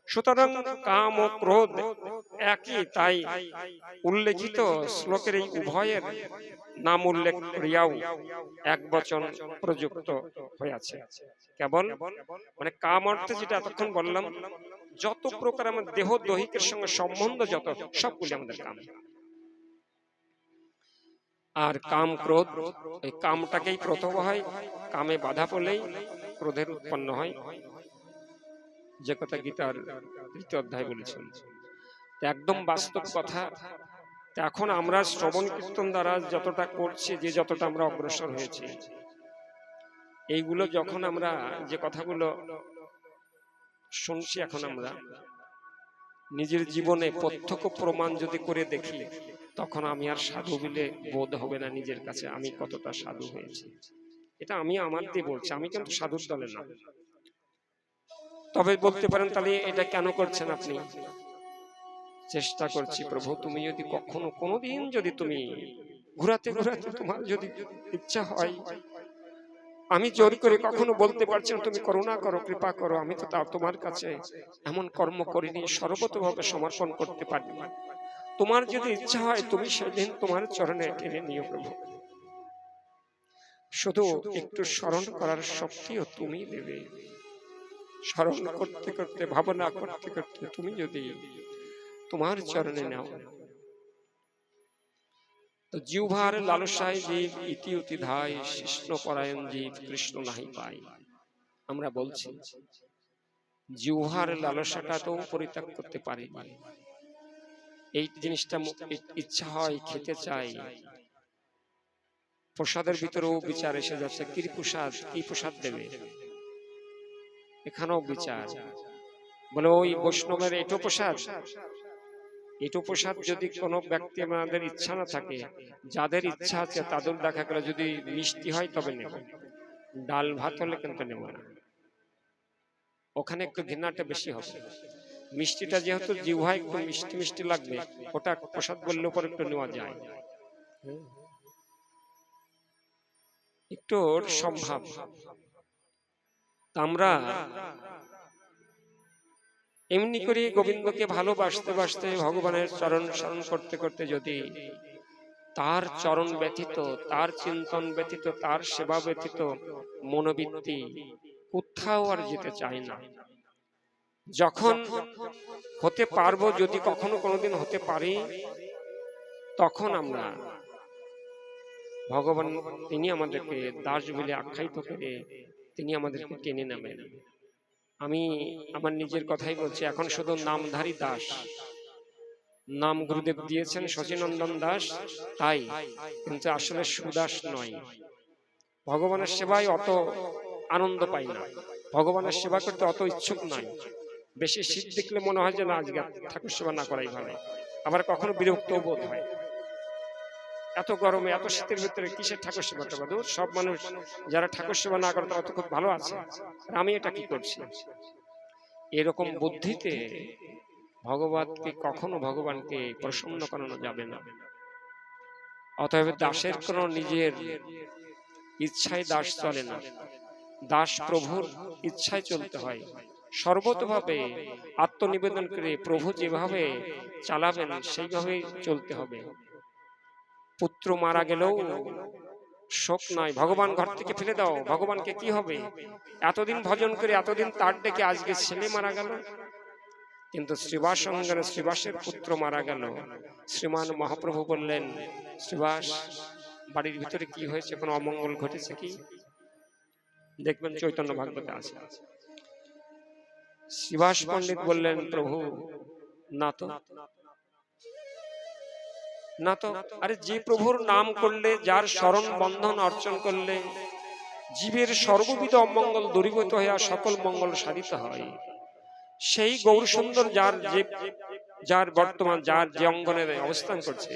সুতরাং কাম ও ক্রোধ একই, তাই উল্লেখিত শ্লোকের এই উভয়ের নাম উল্লেখ করিয়াও এক বচন প্রযুক্ত হয়েছে। কেবল মানে কাম অর্থে যেটা এতক্ষণ বললাম, যত প্রকার আমাদের দেহ দৈহিকের সঙ্গে সম্বন্ধ যত, সবগুলি আমাদের কাম। আর কাম ক্রোধ, এই কামটাকেই প্রথম হয়, কামে বাধা পড়লেই ক্রোধের উৎপন্ন হয়, যে কথা গীতার 3য় অধ্যায় বলেছেন। একদম বাস্তব কথা। এখন আমরা শ্রবণ কীর্তন দ্বারা যতটা করছি, যে যতটা আমরা অগ্রসর হয়েছি, এইগুলো যখন আমরা যে কথাগুলো শুনছি, এখন আমরা নিজের জীবনে প্রত্যক্ষ প্রমাণ যদি করে দেখি, তখন আমি আর সাধু বলে বোধ হবে না নিজের কাছে, আমি কতটা সাধু হয়েছি। এটা আমি আমার দিয়ে বলছি, আমি কিন্তু সাধুর দলে না। তবে বলতে পারেন তাহলে এটা কেন করছেন আপনি? চেষ্টা করছি প্রভু, তুমি যদি কখনো কোনোদিন যদি তুমি ঘুরাতে ঘুরাতে তোমার যদি ইচ্ছা হয়, আমি জোর করে কখনো বলতে পারছি না, তুমি করুণা করো, কৃপা করো, আমি তো তাও তোমার কাছে এমন কর্ম করিনি, সর্বতভাবে সমর্পণ করতে পারি। তোমার যদি ইচ্ছা হয়, তুমি সেদিন তোমার চরণে টেনে নিও প্রভু, শুধু একটু স্মরণ করার শক্তিও তুমি দেবে। স্মরণ করতে করতে, ভাবনা করতে করতে তুমি যদি তোমার চরণে নাও, তো জিহ্বার লালসায় জীব ইতি উতি ধায়, কৃষ্ণ পরায়ণ জীব কৃষ্ণ নাহি পায়। আমরা বলছি জিহ্বার লালসাটা তো পরিত্যাগ করতে পারি, এই জিনিসটা ইচ্ছা হয়, খেতে চাই, প্রসাদের ভিতরেও বিচার এসে যাচ্ছে, কি প্রসাদ, কি প্রসাদ দেবে, এখানেও বিচার। বলে ওই বৈষ্ণবের এটো প্রসাদ, এটো প্রসাদ যদি কোনো ব্যক্তি আমাদের ইচ্ছা না থাকে, যাদের ইচ্ছা আছে তাদের দেখা গেল যদি মিষ্টি হয় তবে নেব, ডাল ভাত হলে কিন্তু নেব না, ওখানে একটু ঘৃণাটা বেশি হবে। মিষ্টিটা যেহেতু জিহ্বায় একটু মিষ্টি মিষ্টি লাগবে, ওটা প্রসাদ বললে পরে একটু নেওয়া যায়, একটু সম্ভব। আমরা এমনি করে গোবিন্দকে ভালোবাসতে বাসতে, ভগবানের চরণ স্মরণ করতে করতে যদি তার চরণ ব্যতীত, তার চিন্তন ব্যতীত, তার সেবা ব্যতীত মনোবৃত্তি কোথাও আর যেতে চায় না। যখন হতে পারবো, যদি কখনো কোনোদিন হতে পারি, তখন আমরা ভগবান তিনি আমাদেরকে দাস বলে আখ্যায়িত করে তিনি আমাদেরকে টেনে নেবেন। আমি আমার নিজের কথাই বলছি, এখন শুধু নামধারী দাস, নাম গুরুদেব দিয়েছেন শচীনন্দন দাস, তাই, কিন্তু আসলে সুদাস নয়। ভগবানের সেবায় অত আনন্দ পাই না, ভগবানের সেবা করতে অত ইচ্ছুক নয়। বেশি শীত দেখলে মনে হয় যে না, আজকে ঠাকুর সেবা না করাই ভালো। আবার কখনো বিরক্ত বোধ হয়, এত গরমে এত শীতের ভিতরে কিসের ঠাকুর সেবা করবো? দূর, সব মানুষ যারা ঠাকুর সেবা না করে তারা তো খুব ভালো আছে, আমি এটা কি করছি? এরকম বুদ্ধিতে ভগবানকে প্রসন্ন করানো যাবে না। অতএব দাসের কোনো নিজের ইচ্ছায় দাস চলে না, দাস প্রভুর ইচ্ছায় চলতে হয়। সর্বতভাবে আত্মনিবেদন করে প্রভু যেভাবে চালাবেন সেইভাবে চলতে হবে। পুত্র মারা গেলেও শোক নয়, ভগবান ঘর থেকে ফেলে দাও, ভগবানকে কি হবে? এতদিন ভজন করে এতদিন তার ডেকে আজকে ছেলে মারা গেল। কিন্তু শ্রীবাস অঙ্গনে শ্রীবাসের পুত্র মারা গেল। শ্রীমান মহাপ্রভু বললেন, শ্রীবাস, বাড়ির ভিতরে কি হয়েছে? কোনো অমঙ্গল ঘটেছে কি? দেখবেন চৈতন্য ভাগবতে আছে। শ্রীবাস পণ্ডিত বললেন, প্রভু না তো, না তো। আরে যে প্রভুর নাম করলে, যার শরণ বন্ধন অর্চন করলে জীবের সর্ববিধ অমঙ্গল দূরীভূত হইয়া সকল মঙ্গল সাধিত হয়, সেই গৌর সুন্দর যার বর্তমান যার যে অঙ্গনে অবস্থান করছে,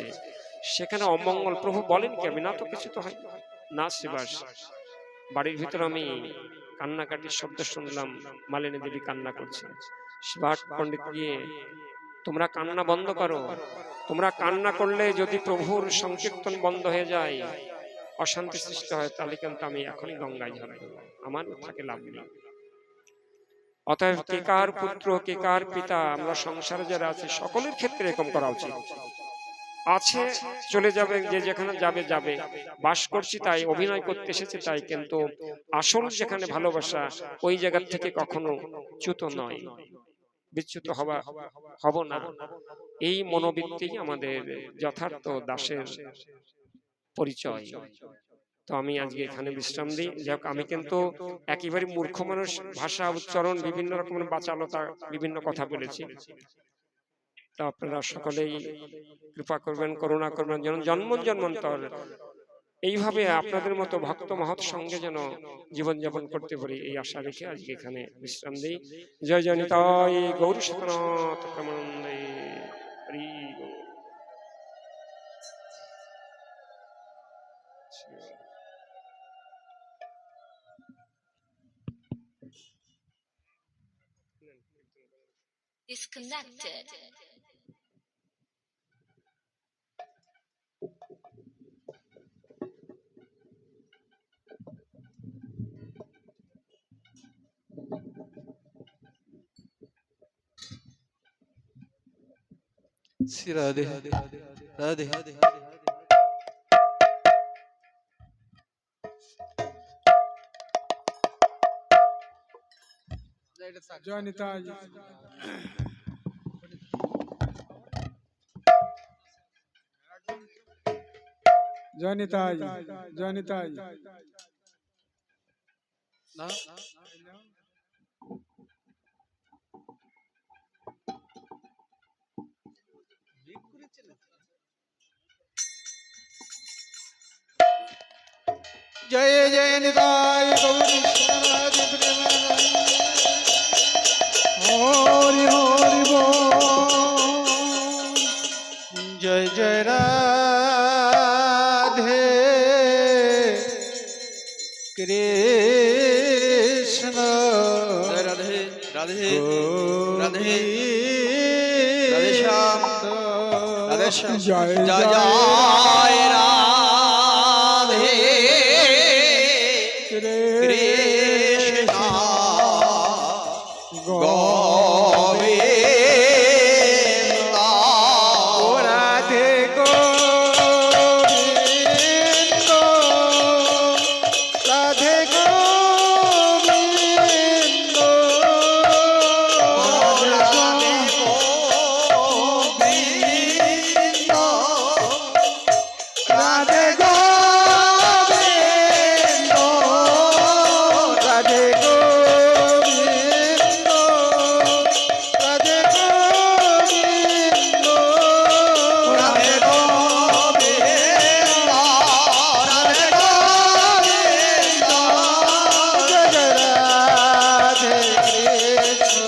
সেখানে অমঙ্গল প্রভু বলেন কি? আমি না তো, কিছু তো হয় না। শ্রীবাস, বাড়ির ভিতর আমি কান্নাকাটির শব্দ শুনলাম, মালিনী দেবী কান্না করছে। শ্রীবাস পণ্ডিত গিয়ে, তোমরা কান্না বন্ধ করো, তোমরা কান্না করলে যদি প্রভুর সংকীর্তন বন্ধ হয়ে যায়, অশান্তি সৃষ্টি হয়, তাহলে কিন্তু আমি এখনই গঙ্গায় ঝাঁপ দেব, আমার থাকে লাভ নেই। অতএব কে কার পুত্র, কে কার পিতা, আমরা সংসারে যারা আছি সকলের ক্ষেত্রে এরকম করা উচিত। আছে চলে যাবে, যে যেখানে যাবে যাবে, বাস করছি তাই, অভিনয় করতে এসেছি তাই, কিন্তু আসল যেখানে ভালোবাসা, ওই জায়গা থেকে কখনো চ্যুত নয়, বিচ্যুত হব না। এই মনোবৃত্তি আমাদের যথার্থ দাসের পরিচয়। তো আমি আজকে এখানে বিশ্রাম দিই। যাক, আমি কিন্তু একেবারে মূর্খ মানুষ, ভাষা উচ্চারণ বিভিন্ন রকমের বাচালতা বিভিন্ন কথা বলেছি। তা আপনারা সকলেই কৃপা করবেন, করুণা করবেন, যেন জন্ম জন্মান্তর এইভাবে আপনাদের মতো ভক্ত মহৎ সঙ্গে যেন জীবন যাপন করতে পারি, এই আশা রেখে আজকে এখানে বিশ্রাম দিই। জয় জয় নিতাই গৌর সতনাথ প্রেমানন্দে। হরি বল। Disconnected. श्री राधे राधे राधे। जय निताई। जय निताई, जय निताई। जय जय निताई गौर राधे प्रेमानंद। हरि हरि बोल। जय जय राधे कृष्ण राधे राधे राधे राधे श्याम राधे श्याम। जय जय जय राधे कृष्ण गोविंद। राधे गोविंद রাধে গোবিন্দ রাধে গোবিন্দ রাধে গোবিন্দ রাধে গোবিন্দ রাধে গোবিন্দ রাধে গোবিন্দ রাধে গোবিন্দ জয় রাধে কৃষ্ণ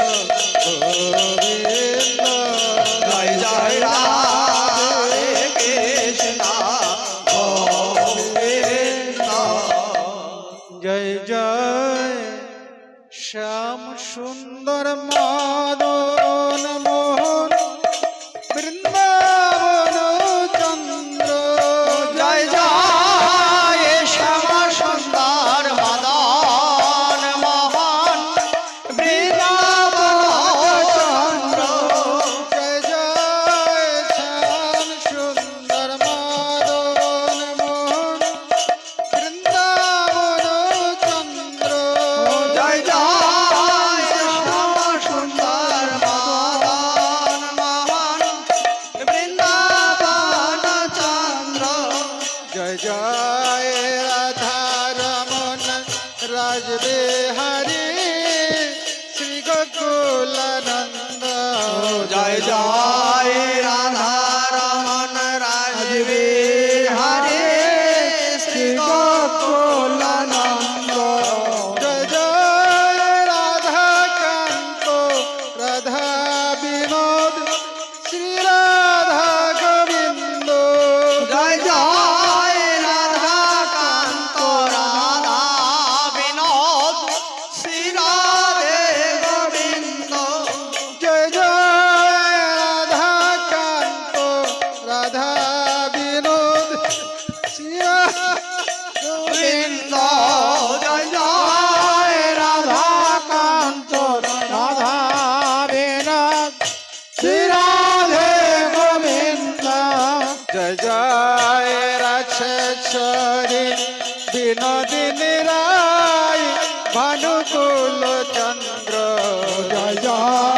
গোবিন্দ জয় জয় রাধে কৃষ্ণ গোবিন্দ জয় জয় শ্যাম সুন্দর মদন মোহন বৃন্দাবন চন্দ্র জয় জয় শ্যাম সুন্দর মদন মোহন বৃন্দাবন চন্দ্র জয় জয় শ্যাম সুন্দর মদন মোহন বৃন্দাবন চন্দ্র জয় জয় শ্যাম সুন্দর মদন মোহন বৃন্দাবন চন্দ্র জয় জয় রাধা রমন রাজবিহারী শ্রী গোকুলানন্দ জয় জয় রাধা রমন রাজবিহারী শ্রী গোকুলানন্দ জয় জয় রাধা কান্ত রাধা বিনোদ শ্রী রাধা গোবিন্দ জয় জয় রাধা কান্ত রাধা বিনোদ শ্রী রাধে গোবিন্দ জয় জয় রাধা কান্ত রাধা বিনোদ শ্রী রাধা গোবিন্দ জয় জয় রাধা কান্ত রাধা বিনোদ শ্রী রাধে গোবিন্দ জয় জয় রাজেশ্বরী বিনোদিনী রায় ভানুকুল চন্দ্র জয় জয়